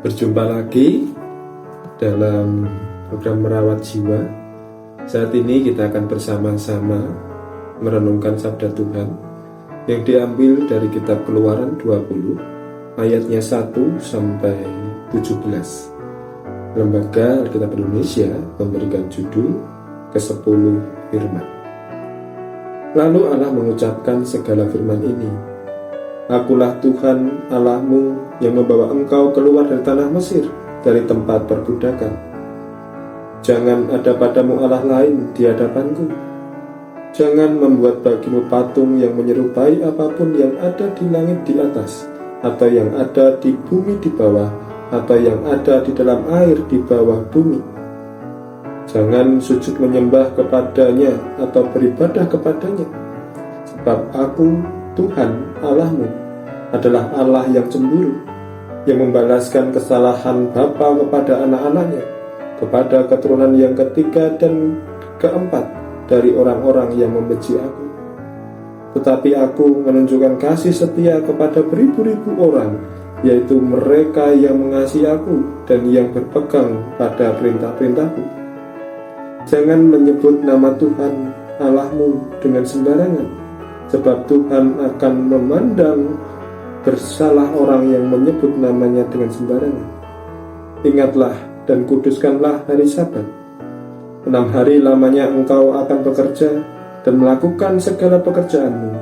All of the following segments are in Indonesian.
Berjumpa lagi dalam program Merawat Jiwa. Saat ini kita akan bersama-sama merenungkan sabda Tuhan yang diambil dari kitab Keluaran 20 ayatnya 1 sampai 17. Lembaga Alkitab Indonesia memberikan judul ke-10 firman. Lalu Allah mengucapkan segala firman ini, Akulah Tuhan Allahmu yang membawa engkau keluar dari tanah Mesir, dari tempat perbudakan. Jangan ada padamu Allah lain di hadapanku. Jangan membuat bagimu patung yang menyerupai apapun yang ada di langit di atas, atau yang ada di bumi di bawah, atau yang ada di dalam air di bawah bumi. Jangan sujud menyembah kepadanya atau beribadah kepadanya, sebab aku, Tuhan Allahmu, adalah Allah yang cemburu, yang membalaskan kesalahan bapa kepada anak-anaknya, kepada keturunan yang ketiga dan keempat dari orang-orang yang membenci aku. Tetapi aku menunjukkan kasih setia kepada beribu-ribu orang, yaitu mereka yang mengasihi aku dan yang berpegang pada perintah-perintahku. Jangan menyebut nama Tuhan Allahmu dengan sembarangan, sebab Tuhan akan memandang bersalah orang yang menyebut namanya dengan sembarangan. Ingatlah dan kuduskanlah hari Sabat. 6 hari lamanya engkau akan bekerja dan melakukan segala pekerjaanmu.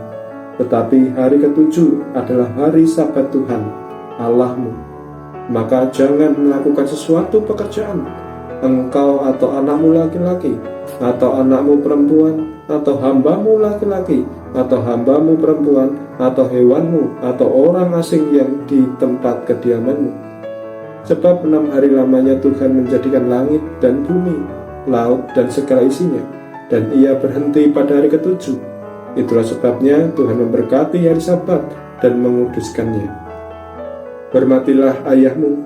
Tetapi hari ke-7 adalah hari Sabat Tuhan Allahmu. Maka jangan melakukan sesuatu pekerjaan, engkau atau anakmu laki-laki, atau anakmu perempuan, atau hambamu laki-laki, atau hambamu perempuan, atau hewanmu, atau orang asing yang di tempat kediamanmu. Sebab 6 hari lamanya Tuhan menjadikan langit dan bumi, laut dan segala isinya, dan ia berhenti pada hari ke-7. Itulah sebabnya Tuhan memberkati hari Sabat dan menguduskannya. Hormatilah ayahmu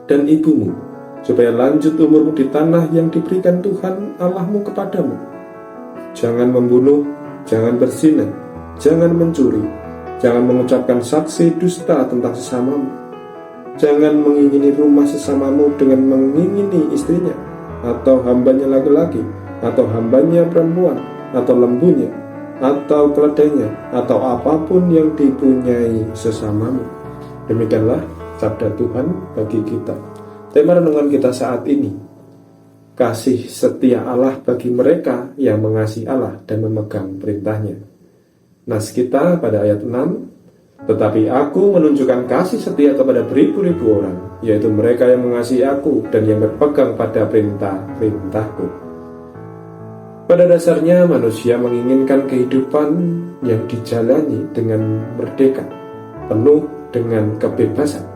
dan ibumu, supaya lanjut umurmu di tanah yang diberikan Tuhan Allahmu kepadamu. Jangan membunuh, jangan berzina, jangan mencuri, jangan mengucapkan saksi dusta tentang sesamamu, jangan mengingini rumah sesamamu dengan mengingini istrinya, atau hambanya laki-laki, atau hambanya perempuan, atau lembunya, atau keledainya, atau apapun yang dipunyai sesamamu. Demikianlah sabda Tuhan bagi kita. Tema renungan kita saat ini, kasih setia Allah bagi mereka yang mengasihi Allah dan memegang perintahnya. Nas kita pada ayat 6, tetapi aku menunjukkan kasih setia kepada beribu-ribu orang, yaitu mereka yang mengasihi aku dan yang berpegang pada perintah-perintahku. Pada dasarnya manusia menginginkan kehidupan yang dijalani dengan merdeka, penuh dengan kebebasan.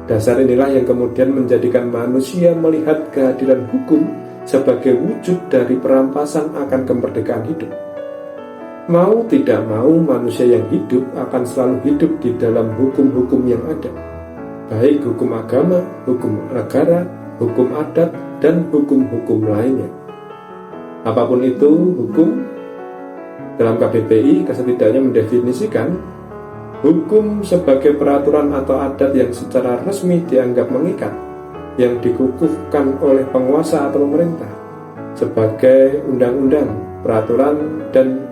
Dasar inilah yang kemudian menjadikan manusia melihat kehadiran hukum sebagai wujud dari perampasan akan kemerdekaan hidup. Mau tidak mau, manusia yang hidup akan selalu hidup di dalam hukum-hukum yang ada, baik hukum agama, hukum negara, hukum adat, dan hukum-hukum lainnya. Apapun itu hukum, dalam KBBI setidaknya mendefinisikan hukum sebagai peraturan atau adat yang secara resmi dianggap mengikat, yang dikukuhkan oleh penguasa atau pemerintah, sebagai undang-undang, peraturan, dan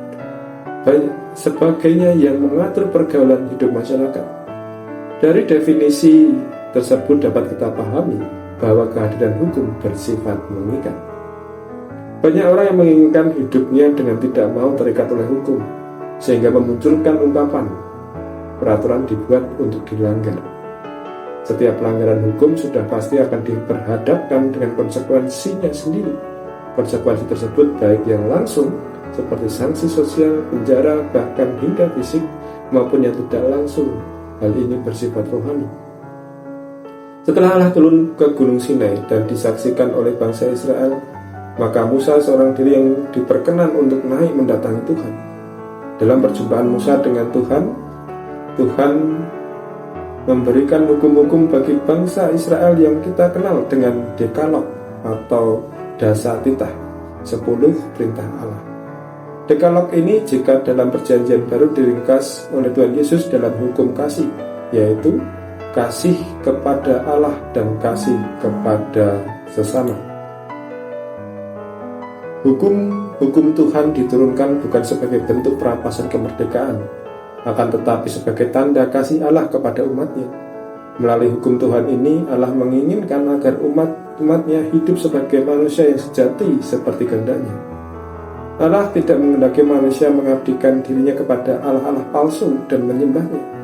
sebagainya yang mengatur pergaulan hidup masyarakat. Dari definisi tersebut dapat kita pahami bahwa kehadiran hukum bersifat mengikat. Banyak orang yang menginginkan hidupnya dengan tidak mau terikat oleh hukum, sehingga memunculkan ungkapan, peraturan dibuat untuk dilanggar. Setiap pelanggaran hukum sudah pasti akan diperhadapkan dengan konsekuensinya sendiri. Konsekuensi tersebut baik yang langsung, seperti sanksi sosial, penjara, bahkan hingga fisik, maupun yang tidak langsung. Hal ini bersifat rohani. Setelah Allah turun ke Gunung Sinai dan disaksikan oleh bangsa Israel, maka Musa seorang diri yang diperkenan untuk naik mendatangi Tuhan. Dalam perjumpaan Musa dengan Tuhan memberikan hukum-hukum bagi bangsa Israel yang kita kenal dengan Dekalog atau Dasa Titah, 10 perintah Allah. Dekalog ini jika dalam perjanjian baru diringkas oleh Tuhan Yesus dalam hukum kasih, yaitu kasih kepada Allah dan kasih kepada sesama. Hukum Tuhan diturunkan bukan sebagai bentuk perampasan kemerdekaan, akan tetapi sebagai tanda kasih Allah kepada umatnya. Melalui hukum Tuhan ini, Allah menginginkan agar umatnya hidup sebagai manusia yang sejati seperti kehendaknya. Allah tidak menghendaki manusia mengabdikan dirinya kepada allah-allah palsu dan menyembahnya.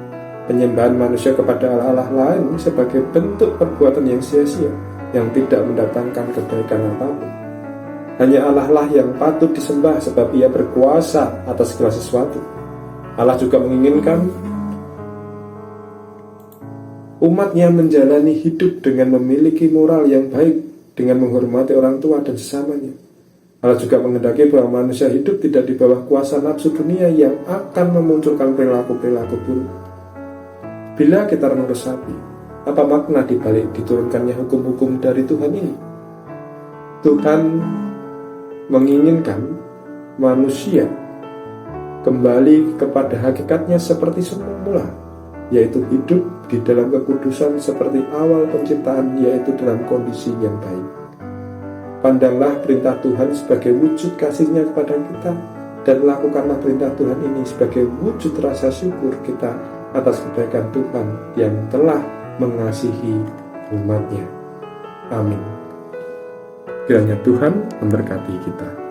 Penyembahan manusia kepada allah-allah lain sebagai bentuk perbuatan yang sia-sia, yang tidak mendatangkan kebaikan apapun. Hanya Allah lah yang patut disembah sebab Ia berkuasa atas segala sesuatu. Allah juga menginginkan umatnya menjalani hidup dengan memiliki moral yang baik, dengan menghormati orang tua dan sesamanya. Allah juga menghendaki bahwa manusia hidup tidak di bawah kuasa nafsu dunia yang akan memunculkan perilaku-perilaku buruk. Bila kita renung resapi, apa makna dibalik diturunkannya hukum-hukum dari Tuhan ini? Tuhan menginginkan manusia kembali kepada hakikatnya seperti semula, yaitu hidup di dalam kekudusan seperti awal penciptaan, yaitu dalam kondisi yang baik. Pandanglah perintah Tuhan sebagai wujud kasih-Nya kepada kita, dan lakukanlah perintah Tuhan ini sebagai wujud rasa syukur kita atas kebaikan Tuhan yang telah mengasihi umat-Nya. Amin. Kiranya Tuhan memberkati kita.